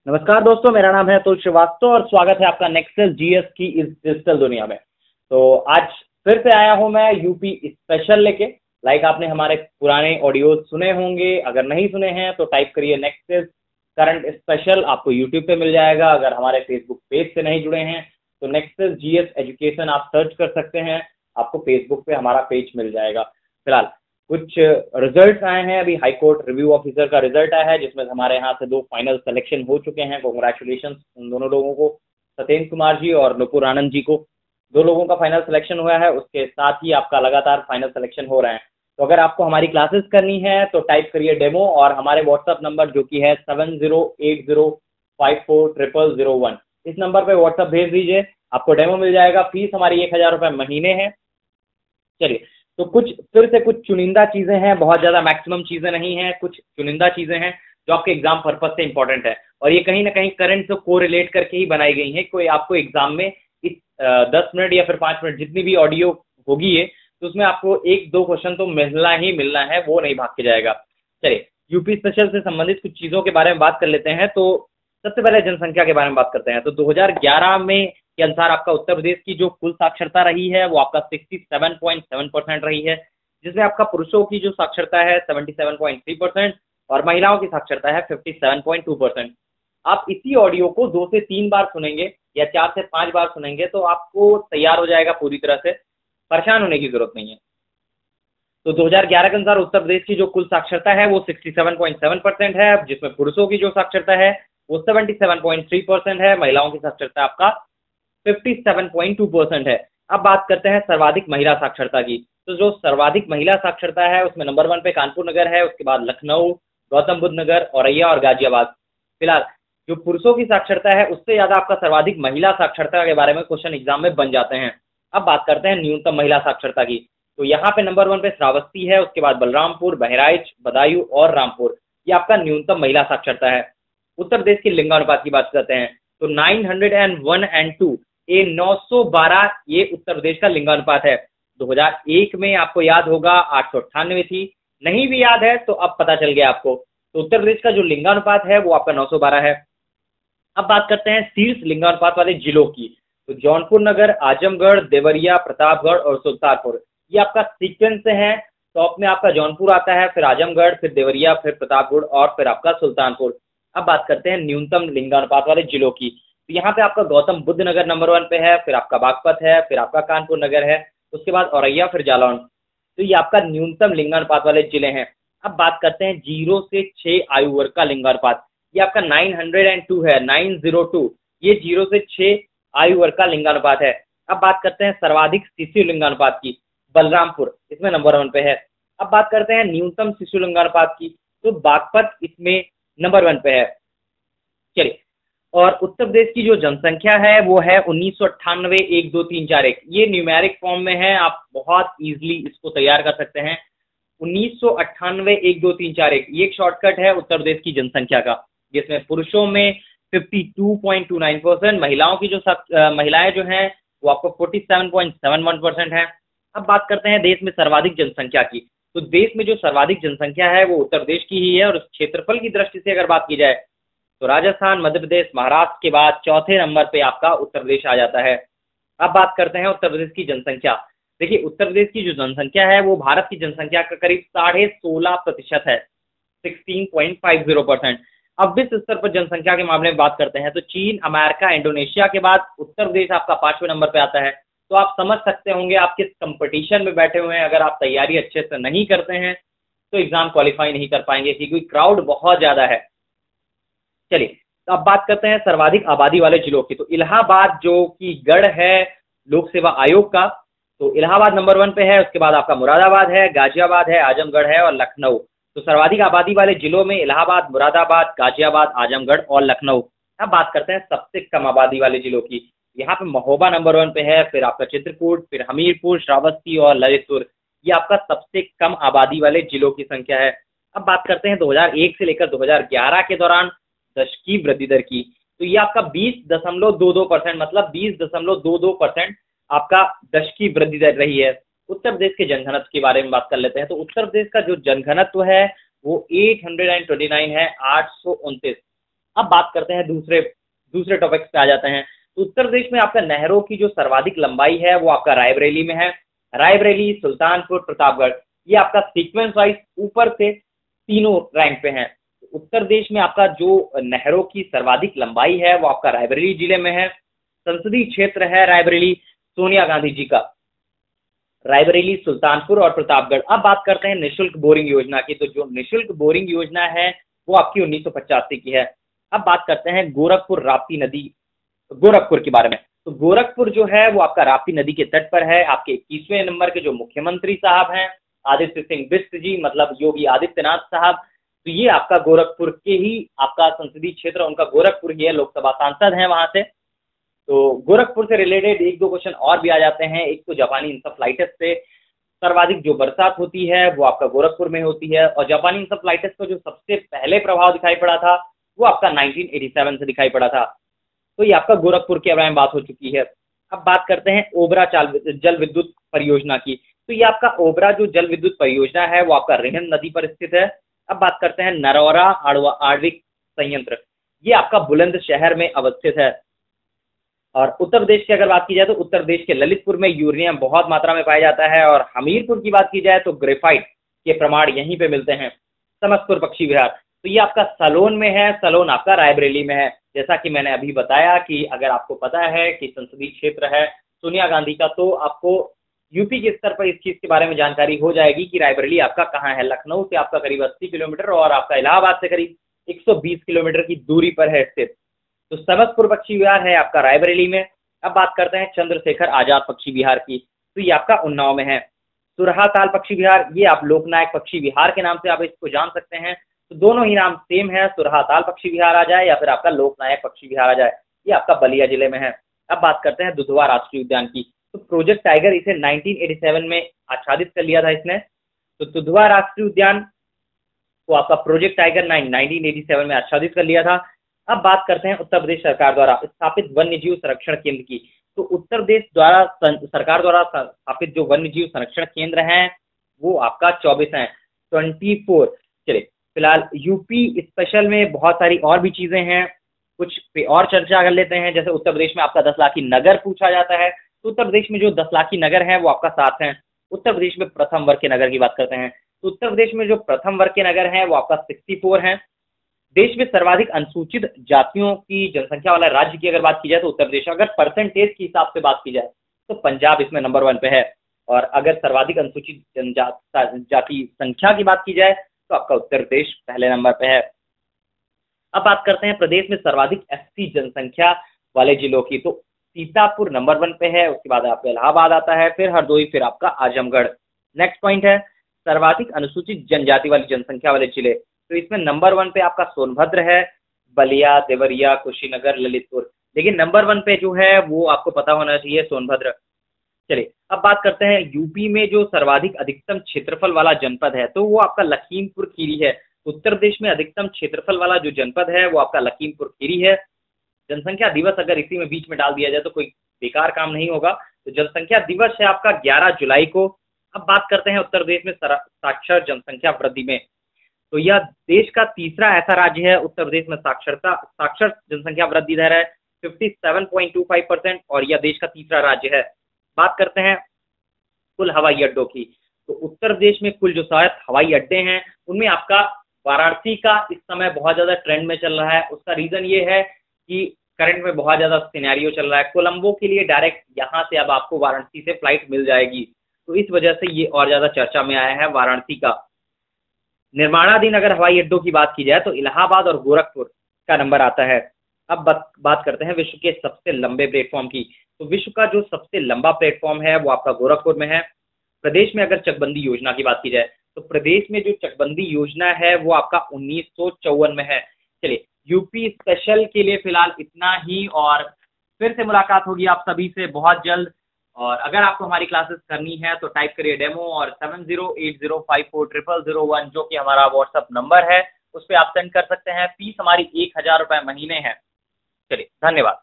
नमस्कार दोस्तों, मेरा नाम है अतुल श्रीवास्तव और स्वागत है आपका नेक्सस जीएस की इस डिजिटल दुनिया में। तो आज फिर से आया हूं मैं यूपी स्पेशल लेके। आपने हमारे पुराने ऑडियोज सुने होंगे, अगर नहीं सुने हैं तो टाइप करिए नेक्सस करंट स्पेशल, आपको यूट्यूब पे मिल जाएगा। अगर हमारे फेसबुक पेज से नहीं जुड़े हैं तो नेक्सस जीएस एजुकेशन आप सर्च कर सकते हैं, आपको फेसबुक पे हमारा पेज मिल जाएगा। फिलहाल कुछ रिजल्ट्स आए हैं, अभी हाई कोर्ट रिव्यू ऑफिसर का रिजल्ट आया है जिसमें हमारे यहाँ से 2 फाइनल सिलेक्शन हो चुके हैं। कॉन्ग्रेचुलेशन उन दोनों लोगों को, सत्येंद्र कुमार जी और नुपुर आनंद जी को। 2 लोगों का फाइनल सिलेक्शन हुआ है, उसके साथ ही आपका लगातार फाइनल सिलेक्शन हो रहे हैं। तो अगर आपको हमारी क्लासेस करनी है तो टाइप करिए डेमो और हमारे व्हाट्सअप नंबर जो कि है 7080540001, इस नंबर पर व्हाट्सअप भेज दीजिए, आपको डेमो मिल जाएगा। फीस हमारी 1000 रुपये महीने है। चलिए, तो फिर से कुछ चुनिंदा चीज़ें हैं, बहुत ज़्यादा मैक्सिमम चीज़ें नहीं हैं, कुछ चुनिंदा चीज़ें हैं जो आपके एग्जाम पर्पज से इंपॉर्टेंट है और ये कहीं ना कहीं करंट से को रिलेट करके ही बनाई गई हैं। कोई आपको एग्जाम में इस 10 मिनट या फिर 5 मिनट जितनी भी ऑडियो होगी ये, तो उसमें आपको 1-2 क्वेश्चन तो मिलना ही मिलना है, वो नहीं भाग के जाएगा। चलिए, यूपी स्पेशल से संबंधित कुछ चीज़ों के बारे में बात कर लेते हैं। तो सबसे पहले जनसंख्या के बारे में बात करते हैं। तो 2011 में के अनुसार आपका उत्तर प्रदेश की जो कुल साक्षरता रही है वो आपका 67.7% रही है, जिसमें आपका पुरुषों की जो साक्षरता है 77.3% और महिलाओं की साक्षरता है 57.2%। आप इसी ऑडियो को 2 से 3 बार सुनेंगे या 4 से 5 बार सुनेंगे तो आपको तैयार हो जाएगा, पूरी तरह से परेशान होने की जरूरत नहीं है। तो 2011 के अनुसार उत्तर प्रदेश की जो कुल साक्षरता है वो 67.7% है, जिसमें पुरुषों की जो साक्षरता है वो 77.3% है, महिलाओं की साक्षरता आपका 57.2% है। अब बात करते हैं सर्वाधिक महिला साक्षरता की। तो जो सर्वाधिक महिला साक्षरता है उसमें नंबर 1 पे कानपुर नगर है, उसके बाद लखनऊ, गौतम बुद्ध नगर, औरैया और गाजियाबाद। फिलहाल जो पुरुषों की साक्षरता है उससे ज्यादा आपका सर्वाधिक महिला साक्षरता के बारे में क्वेश्चन एग्जाम में बन जाते हैं। अब बात करते हैं न्यूनतम महिला साक्षरता की। तो यहाँ पे नंबर 1 पे श्रावस्ती है, उसके बाद बलरामपुर, बहराइच, बदायूं और रामपुर, ये आपका न्यूनतम महिला साक्षरता है। उत्तर प्रदेश के लिंगानुपात की बात करते हैं तो 901 एंड 2 ये 912 ये उत्तर प्रदेश का लिंगानुपात है। 2001 में आपको याद होगा 898 थी, नहीं भी याद है तो अब पता चल गया आपको। तो उत्तर प्रदेश का जो लिंगानुपात है वो आपका 912 है। अब बात करते हैं शीर्ष लिंगानुपात वाले जिलों की। तो जौनपुर नगर, आजमगढ़, देवरिया, प्रतापगढ़ और सुल्तानपुर, ये आपका सीक्वेंस है। टॉप में आपका जौनपुर आता है, फिर आजमगढ़, फिर देवरिया, फिर प्रतापगढ़ और फिर आपका सुल्तानपुर। अब बात करते हैं न्यूनतम लिंगानुपात वाले जिलों की। तो यहाँ पे आपका गौतम बुद्ध नगर नंबर 1 पे है, फिर आपका बागपत है, फिर आपका कानपुर नगर है, उसके बाद औरैया, फिर जालौन। तो ये आपका न्यूनतम लिंगानुपात वाले जिले हैं। अब बात करते हैं 0 से 6 आयु वर्ग का लिंगानुपात। ये आपका 902 है, 902, ये 0 से 6 आयु वर्ग का लिंगानुपात है। अब बात करते हैं सर्वाधिक शिशु लिंगानुपात की। बलरामपुर इसमें नंबर 1 पे है। अब बात करते हैं न्यूनतम शिशु लिंगानुपात की। तो बागपत इसमें नंबर 1 पे है। चलिए, और उत्तर प्रदेश की जो जनसंख्या है वो है 1998 1 2 3 4 1, ये न्यूमेरिक फॉर्म में है, आप बहुत इजीली इसको तैयार कर सकते हैं। 1998 1 2 3 4 1, ये एक शॉर्टकट है उत्तर प्रदेश की जनसंख्या का, जिसमें पुरुषों में 52.29%, महिलाओं की जो महिलाएं जो हैं वो आपको 47.71% है। अब बात करते हैं देश में सर्वाधिक जनसंख्या की। तो देश में जो सर्वाधिक जनसंख्या है वो उत्तर प्रदेश की ही है और क्षेत्रफल की दृष्टि से अगर बात की जाए तो राजस्थान, मध्य प्रदेश, महाराष्ट्र के बाद चौथे नंबर पे आपका उत्तर प्रदेश आ जाता है। अब बात करते हैं उत्तर प्रदेश की जनसंख्या। देखिए, उत्तर प्रदेश की जो जनसंख्या है वो भारत की जनसंख्या का करीब 16.5% है, 16.50%। अब विश्व स्तर पर जनसंख्या के मामले में बात करते हैं तो चीन, अमेरिका, इंडोनेशिया के बाद उत्तर प्रदेश आपका 5वें नंबर पे आता है। तो आप समझ सकते होंगे आप किस कंपटीशन में बैठे हुए हैं। अगर आप तैयारी अच्छे से नहीं करते हैं तो एग्जाम क्वालिफाई नहीं कर पाएंगे क्योंकि क्राउड बहुत ज्यादा है। चलिए, तो अब बात करते हैं सर्वाधिक आबादी वाले जिलों की। तो इलाहाबाद जो कि गढ़ है लोक सेवा आयोग का, तो इलाहाबाद नंबर 1 पे है, उसके बाद आपका मुरादाबाद है, गाजियाबाद है, आजमगढ़ है और लखनऊ। तो सर्वाधिक आबादी वाले जिलों में इलाहाबाद, मुरादाबाद, गाजियाबाद, आजमगढ़ और लखनऊ। अब बात करते हैं सबसे कम आबादी वाले जिलों की। यहाँ पे महोबा नंबर 1 पे है, फिर आपका चित्रकूट, फिर हमीरपुर, श्रावस्ती और ललितपुर, ये आपका सबसे कम आबादी वाले जिलों की संख्या है। अब बात करते हैं 2001 से लेकर 2011 के दौरान दशकीय वृद्धि दर की। तो ये आपका 20.22%, मतलब 20.22% आपका दशकीय वृद्धि दर रही है। उत्तर प्रदेश के जनघनत्व के बारे में बात कर लेते हैं। तो उत्तर प्रदेश का जो जनघनत्व है वो 829 है, 829। अब बात करते हैं दूसरे दूसरे टॉपिक्स पे आ जाते हैं। तो उत्तर प्रदेश में आपका नहरों की जो सर्वाधिक लंबाई है वो आपका रायबरेली में है। रायबरेली, सुल्तानपुर, प्रतापगढ़, ये आपका सीक्वेंस वाइज ऊपर से तीनों रैंक पे हैं। उत्तर प्रदेश में आपका जो नहरों की सर्वाधिक लंबाई है वो आपका रायबरेली जिले में है। संसदीय क्षेत्र है रायबरेली सोनिया गांधी जी का। रायबरेली, सुल्तानपुर और प्रतापगढ़। अब बात करते हैं निःशुल्क बोरिंग योजना की। तो जो निःशुल्क बोरिंग योजना है वो आपकी 1985 की है। अब बात करते हैं गोरखपुर राप्ती नदी, गोरखपुर के बारे में। तो गोरखपुर जो है वो आपका राप्ती नदी के तट पर है। आपके 21वें नंबर के जो मुख्यमंत्री साहब हैं आदित्य सिंह बिष्ट जी, मतलब योगी आदित्यनाथ साहब, तो ये आपका गोरखपुर के ही आपका संसदीय क्षेत्र उनका गोरखपुर ही है, लोकसभा सांसद हैं वहां से। तो गोरखपुर से रिलेटेड एक दो क्वेश्चन और भी आ जाते हैं। एक तो जापानी इंसेफ्लाइटिस से सर्वाधिक जो बरसात होती है वो आपका गोरखपुर में होती है, और जापानी इंसेफ्लाइटिस का जो सबसे पहले प्रभाव दिखाई पड़ा था वो आपका 1987 से दिखाई पड़ा था। तो ये आपका गोरखपुर के बारे में बात हो चुकी है। अब बात करते हैं ओबरा जल विद्युत परियोजना की। तो ये आपका ओबरा जो जल विद्युत परियोजना है वो आपका रिहंद नदी पर स्थित है। अब बात करते हैं नरौरा आणविक संयंत्र, ये आपका बुलंदशहर में अवस्थित है। और उत्तर प्रदेश की अगर बात की जाए तो उत्तर प्रदेश के ललितपुर में यूरेनियम बहुत मात्रा में पाया जाता है, और हमीरपुर की बात की जाए तो ग्रेफाइट के प्रमाण यहीं पे मिलते हैं। समस्तपुर पक्षी विहार, तो ये आपका सलोन में है, सलोन आपका रायबरेली में है। जैसा कि मैंने अभी बताया कि अगर आपको पता है कि संसदीय क्षेत्र है सोनिया गांधी का, तो आपको यूपी के स्तर पर इस चीज के बारे में जानकारी हो जाएगी कि रायबरेली आपका कहाँ है। लखनऊ से आपका करीब 80 किलोमीटर और आपका इलाहाबाद से करीब 120 किलोमीटर की दूरी पर है स्थित। तो समस्तपुर पक्षी विहार है आपका रायबरेली में। अब बात करते हैं चंद्रशेखर आजाद पक्षी विहार की। तो ये आपका उन्नाव में है। सुरहाताल पक्षी विहार, ये आप लोकनायक पक्षी विहार के नाम से आप इसको जान सकते हैं। तो दोनों ही नाम सेम है, सुरहाताल पक्षी विहार आ जाए या फिर आपका लोकनायक पक्षी विहार आ जाए। ये आपका बलिया जिले में है। अब बात करते हैं दुधवा राष्ट्रीय उद्यान की। तो प्रोजेक्ट टाइगर इसे 1987 में आच्छादित कर लिया था इसने। तो दुधवा राष्ट्रीय उद्यान को आपका प्रोजेक्ट टाइगर 1987 में आच्छादित कर लिया था। अब बात करते हैं उत्तर प्रदेश सरकार द्वारा स्थापित वन्य जीव संरक्षण केंद्र की। तो उत्तर प्रदेश द्वारा सरकार द्वारा स्थापित जो वन्य जीव संरक्षण केंद्र हैं वो आपका 24 हैं, 24। चलिए, फिलहाल यूपी स्पेशल में बहुत सारी और भी चीजें हैं, कुछ पे और चर्चा कर लेते हैं। जैसे उत्तर प्रदेश में आपका 10 लाखी नगर पूछा जाता है। तो उत्तर प्रदेश में जो 10 लाखी नगर है वो आपका 7 है। उत्तर प्रदेश में प्रथम वर्ग के नगर की बात करते हैं तो उत्तर प्रदेश में जो प्रथम वर्ग के नगर हैं वो आपका 64 हैं। देश में सर्वाधिक अनुसूचित जातियों की जनसंख्या वाला राज्य की अगर बात की जाए तो उत्तर प्रदेश। अगर परसेंटेज के हिसाब से बात की जाए तो पंजाब इसमें नंबर 1 पे है, और अगर सर्वाधिक अनुसूचित जाति संख्या की बात की जाए तो आपका उत्तर प्रदेश पहले नंबर पे है। अब बात करते हैं प्रदेश में सर्वाधिक एससी जनसंख्या वाले जिलों की। तो सीतापुर नंबर 1 पे है, उसके बाद आपका इलाहाबाद आता है, फिर हरदोई, फिर आपका आजमगढ़। नेक्स्ट पॉइंट है सर्वाधिक अनुसूचित जनजाति वाली जनसंख्या वाले जिले। तो इसमें नंबर 1 पे आपका सोनभद्र है, बलिया, देवरिया, कुशीनगर, ललितपुर। लेकिन नंबर 1 पे जो है वो आपको पता होना चाहिए सोनभद्र। चलिए, अब बात करते हैं यूपी में जो सर्वाधिक अधिकतम क्षेत्रफल वाला जनपद है तो वो आपका लखीमपुर खीरी है। उत्तर प्रदेश में अधिकतम क्षेत्रफल वाला जो जनपद है वो आपका लखीमपुर खीरी है। जनसंख्या दिवस अगर इसी में बीच में डाल दिया जाए तो कोई बेकार काम नहीं होगा। तो जनसंख्या दिवस है आपका 11 जुलाई को। अब बात करते हैं उत्तर प्रदेश में साक्षर जनसंख्या वृद्धि में। तो यह देश का तीसरा ऐसा राज्य है उत्तर प्रदेश में साक्षर जनसंख्या वृद्धि दर है 57.25%, और यह देश का तीसरा राज्य है। बात करते हैं कुल हवाई अड्डों की। तो उत्तर प्रदेश में कुल जो 7 हवाई अड्डे हैं उनमें आपका वाराणसी का इस समय बहुत ज्यादा ट्रेंड में चल रहा है। उसका रीजन ये है कि करंट में बहुत ज्यादा सिनेरियो चल रहा है। कोलंबो के लिए डायरेक्ट यहाँ से अब आपको वाराणसी से फ्लाइट मिल जाएगी, तो इस वजह से ये और ज्यादा चर्चा में आया है वाराणसी का। निर्माणाधीन अगर हवाई अड्डों की बात की जाए तो इलाहाबाद और गोरखपुर का नंबर आता है। अब बात करते हैं विश्व के सबसे लंबे प्लेटफॉर्म की। तो विश्व का जो सबसे लंबा प्लेटफॉर्म है वो आपका गोरखपुर में है। प्रदेश में अगर चकबंदी योजना की बात की जाए तो प्रदेश में जो चकबंदी योजना है वो आपका 1954 में है। चलिए, यूपी स्पेशल के लिए फिलहाल इतना ही, और फिर से मुलाकात होगी आप सभी से बहुत जल्द। और अगर आपको हमारी क्लासेस करनी है तो टाइप करिए डेमो और 7080540001 जो कि हमारा व्हाट्सअप नंबर है उस पर आप सेंड कर सकते हैं। फीस हमारी 1000 रुपये महीने है। चलिए, धन्यवाद।